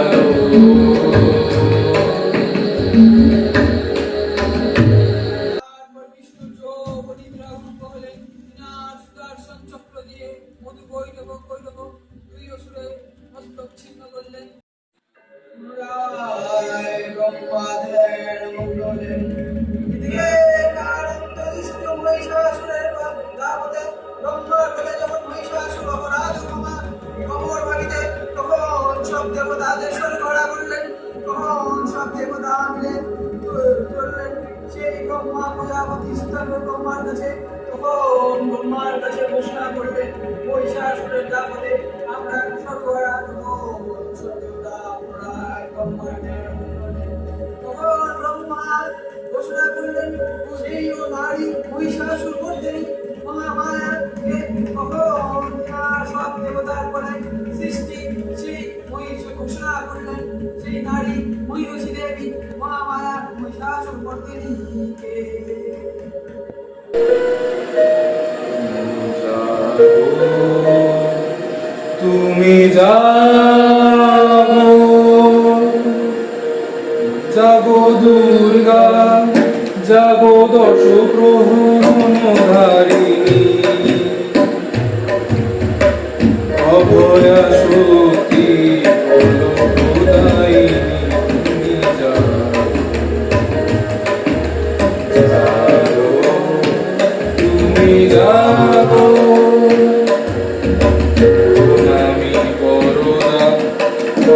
আলো ব্রহ্মাদের মঙ্গলে। এদিকে কারন্ত দুষ্ট মহিষাসুরের দাপটে ব্রহ্মার কোলে যখন মহিষাসুর অপরাধ কমর ভাঙিতে, তখন সব দেবতাদের স্বর্গরা করলেন, তখন সব দেবতা মিলে করলেন সেই ব্রহ্মা প্রজাপতি স্তর ব্রহ্মার কাছে, তখন ব্রহ্মার কাছে ঘোষণা করলেন মহিষাসুরের দাপটে আমরা স্বর্গরা, তখন সব দেবতা পুনরায় ব্রহ্মার তখন ব্রহ্মা ঘোষণা করলেন সেই ও নারী মহিষাসুর মর্দিনী মহামায়াকে, তখন সব দেবতার পরে সৃষ্টি সেই মহিষ ঘোষণা করলেন সেই নারী মহিষী দেবী মহামায়া মহিষাসুর মর্দিনীকে। তুমি জাগো জাগো দুর্গা, জাগো দশ প্রহরণধারিণী, অভয়া শক্তি বলদায়িনী, তুমি জাগো, তুমি জাগো, প্রণামী বরদা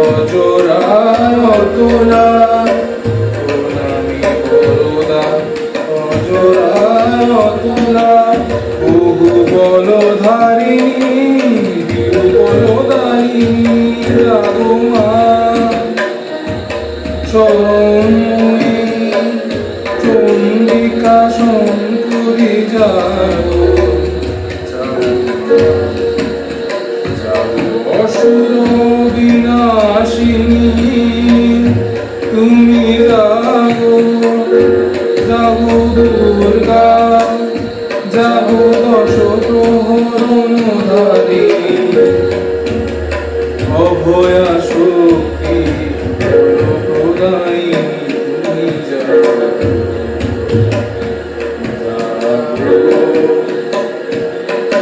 অজরা অতলা, প্রণামী বরদা অজরা অতলা, বহু বলধারিণী বলদায়িনী, জাগো মা সময়ী চন্ডিকা শঙ্করী, জাগো অসুর বিনাশিনী, তুমি জাগো জাগো দুর্গা, জাগো দশ প্রহরণধারিণী, অভয়া শক্তি বলদায়িনী,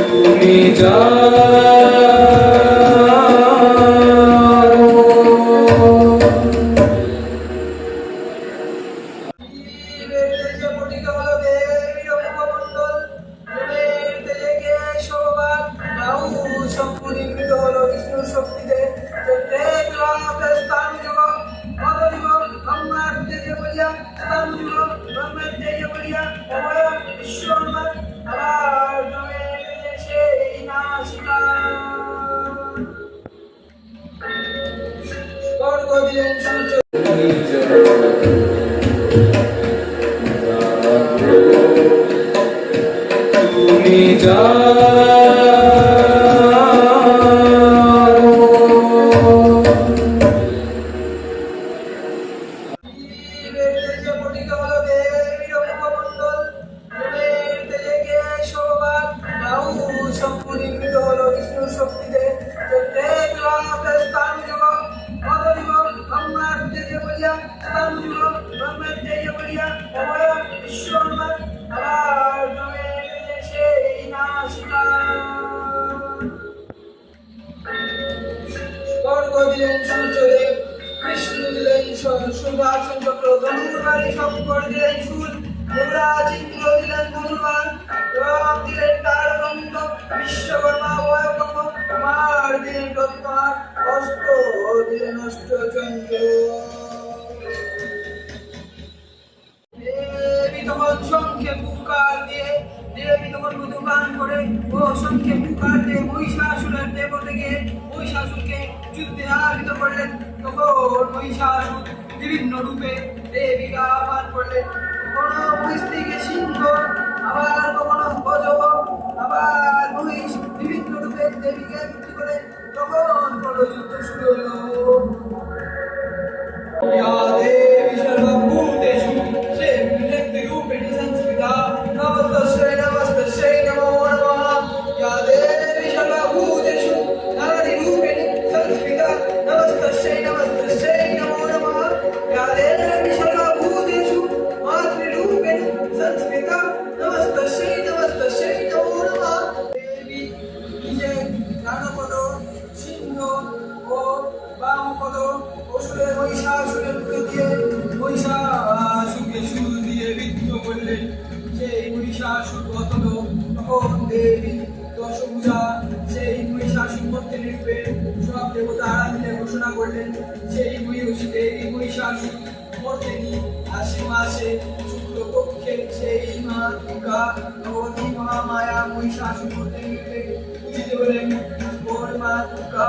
তুমি জাগো তুমি জাগো। তুমি কৃষ্ণ দিলেন সুদর্শন চক্র, ধনুর্বাণী শঙ্কর দিলেন শূল, যুবরাজ ইন্দ্র দিলেন ধনুর্বাণ, রাম দিলেন তারদণ্ড, বিশ্বকর্মা অভয়কর্ম, কুমার দিলেন রত্নার, অস্ত্র দিলেন অষ্টচন্দ্র। দেবী তখন শঙ্খে পুকার দিয়ে, দেবী তখন মধুপান করে ও শঙ্খে পুকার দিয়ে মহিষাসুরের দেব থেকে মহিষাসুরকে যুদ্ধে আহত করলেন। তখন মহিষাসুর বিভিন্ন রূপে দেবীকে আহ্বান করলেন, কখনো মহিষীকে সিংহ, আবার কখনো গজব, আবার মহিষ, বিভিন্ন রূপে দেবীকে বিক্রি করে তখন বড় যুদ্ধ শুরু হলো। দেবী সর্বভূতেষু शक्तिरूपिणी संस्कृता, नमस्तस्यै नमस्तस्यै नमो नमः। या देवी सर्वभूतेषु नारीरूपिणी संस्कृता, नमस्तस्यै नमस्तस्यै नमो नमः। या देवी सर्वभूतेषु मातृरूपिणी संस्कृता, नमस्तस्यै नमस्तस्यै नमो नमः। देवी নিজে ডানপদ, সিংহ ও বামপদ এই মহিষাসুর মর্দিনী আশ্বিন মাসে শুক্লপক্ষে সেই মা দুর্গা ভগবতী মহামায়া মহিষাসুর মর্দিনীকে পূজিত হলেন ওর মা দুর্গা